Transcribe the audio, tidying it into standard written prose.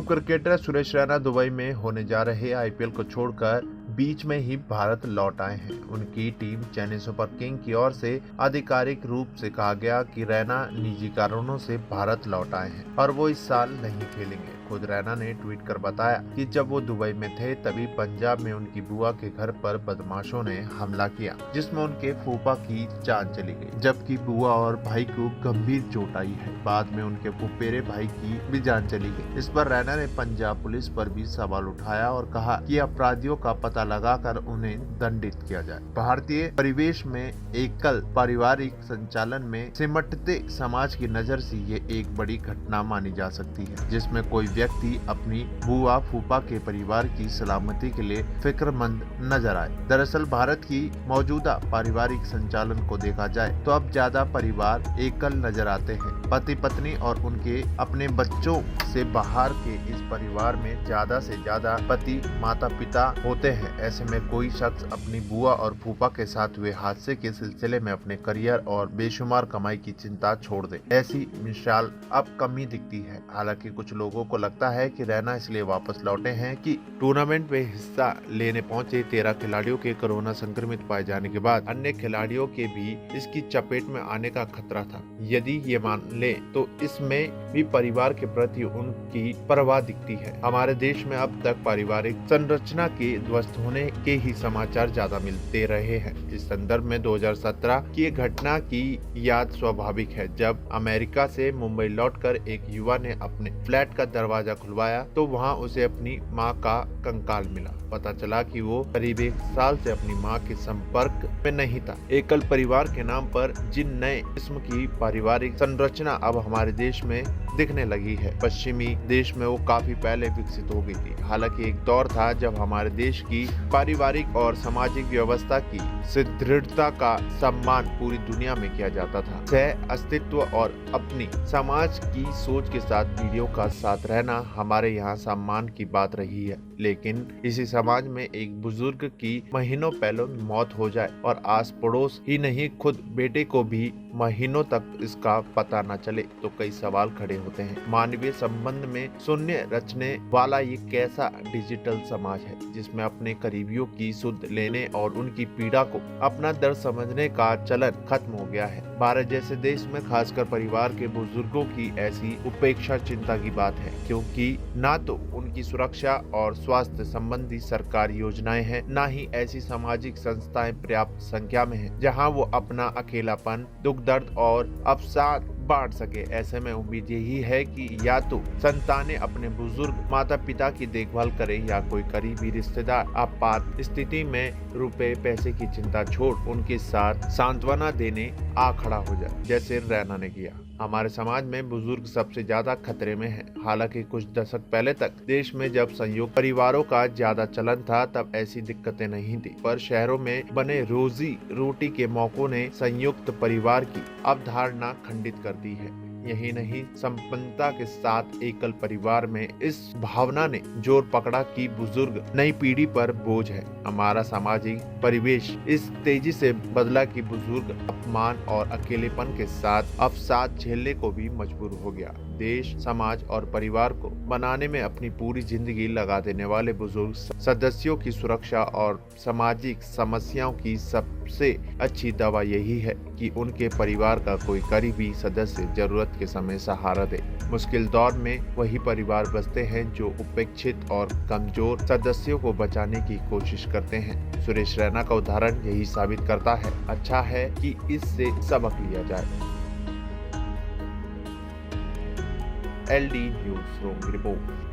Cricketer Suresh Raina Dubai में होने जा रहे आईपीएल को छोड़कर बीच में ही भारत लौट आए हैं। उनकी टीम चेन्नई सुपर किंग की ओर से आधिकारिक रूप से कहा गया कि रैना निजी कारणों से भारत लौट आए हैं और वो इस साल नहीं खेलेंगे। खुद रैना ने ट्वीट कर बताया कि जब वो दुबई में थे तभी पंजाब में उनकी बुआ के घर पर बदमाशों ने हमला किया, जिसमें उनके फूफा की जान चली गई, जबकि बुआ और भाई को गंभीर चोट आई है। बाद में उनके फुफेरे भाई की भी जान चली गई। इस पर रैना ने पंजाब पुलिस पर भी सवाल उठाया और कहा कि अपराधियों का पता लगाकर उन्हें दंडित किया जाए। भारतीय परिवेश में एकल पारिवारिक संचालन में सिमटते समाज की नजर से ये एक बड़ी घटना मानी जा सकती है, जिसमें कोई व्यक्ति अपनी बुआ फूफा के परिवार की सलामती के लिए फिक्रमंद नजर आए। दरअसल भारत की मौजूदा पारिवारिक संचालन को देखा जाए तो अब ज्यादा परिवार एकल नजर आते हैं। पति पत्नी और उनके अपने बच्चों से बाहर के इस परिवार में ज्यादा से ज्यादा पति माता पिता होते हैं। ऐसे में कोई शख्स अपनी बुआ और फूफा के साथ हुए हादसे के सिलसिले में अपने करियर और बेशुमार कमाई की चिंता छोड़ दे, ऐसी मिसाल अब कम ही दिखती है। हालांकि कुछ लोगों को लगता है कि रैना इसलिए वापस लौटे हैं कि टूर्नामेंट में हिस्सा लेने पहुंचे 13 खिलाड़ियों के कोरोना संक्रमित पाए जाने के बाद अन्य खिलाड़ियों के भी इसकी चपेट में आने का खतरा था। यदि ये मान ले तो इसमें भी परिवार के प्रति उनकी परवाह दिखती है। हमारे देश में अब तक पारिवारिक संरचना के ध्वस्त होने के ही समाचार ज्यादा मिलते रहे हैं। इस संदर्भ में 2017 की एक घटना की याद स्वाभाविक है, जब अमेरिका से मुंबई लौटकर एक युवा ने अपने फ्लैट का दरवाजा खुलवाया तो वहां उसे अपनी मां का कंकाल मिला। पता चला कि वो करीब 1 साल से अपनी मां के संपर्क में नहीं था। एकल परिवार के नाम पर जिन नए किस्म की पारिवारिक संरचना अब हमारे देश में दिखने लगी है, पश्चिमी देश में वो काफी पहले विकसित हो गई थी। हालांकि एक दौर था जब हमारे देश की पारिवारिक और सामाजिक व्यवस्था की सुदृढ़ता का सम्मान पूरी दुनिया में किया जाता था। सह अस्तित्व और अपनी समाज की सोच के साथ पीढ़ियों का साथ रहना हमारे यहाँ सम्मान की बात रही है। लेकिन इसी समाज में एक बुजुर्ग की महीनों पहले मौत हो जाए और आस पड़ोस ही नहीं खुद बेटे को भी महीनों तक इसका पता न चले तो कई सवाल खड़े होते हैं। मानवीय संबंध में शून्य रचने वाला ये कैसा डिजिटल समाज है जिसमें अपने करीबियों की सुध लेने और उनकी पीड़ा को अपना दर्द समझने का चलन खत्म हो गया है। भारत जैसे देश में खासकर परिवार के बुजुर्गों की ऐसी उपेक्षा चिंता की बात है, क्योंकि ना तो उनकी सुरक्षा और स्वास्थ्य संबंधी सरकारी योजनाएं हैं, ना ही ऐसी सामाजिक संस्थाएं पर्याप्त संख्या में हैं जहां वो अपना अकेलापन दुख दर्द और अवसाद बांट सके। ऐसे में उम्मीद यही है कि या तो संतानें अपने बुजुर्ग माता पिता की देखभाल करे या कोई करीबी रिश्तेदार आपात स्थिति में रुपए पैसे की चिंता छोड़ उनके साथ सांत्वना देने आ खड़ा हो जाए, जैसे रैना ने किया। हमारे समाज में बुजुर्ग सबसे ज्यादा खतरे में हैं। हालांकि कुछ दशक पहले तक देश में जब संयुक्त परिवारों का ज्यादा चलन था तब ऐसी दिक्कतें नहीं थी, पर शहरों में बने रोजी रोटी के मौकों ने संयुक्त परिवार की अवधारणा खंडित कर दी है। यही नहीं, संपन्नता के साथ एकल परिवार में इस भावना ने जोर पकड़ा कि बुजुर्ग नई पीढ़ी पर बोझ है। हमारा सामाजिक परिवेश इस तेजी से बदला कि बुजुर्ग अपमान और अकेलेपन के साथ अवसाद झेलने को भी मजबूर हो गया। देश समाज और परिवार को बनाने में अपनी पूरी जिंदगी लगा देने वाले बुजुर्ग सदस्यों की सुरक्षा और सामाजिक समस्याओं की सबसे अच्छी दवा यही है कि उनके परिवार का कोई करीबी सदस्य जरूरत के समय सहारा दे। मुश्किल दौर में वही परिवार बचते हैं जो उपेक्षित और कमजोर सदस्यों को बचाने की कोशिश करते हैं। सुरेश रैना का उदाहरण यही साबित करता है। अच्छा है कि इससे सबक लिया जाए। LD News Room Report।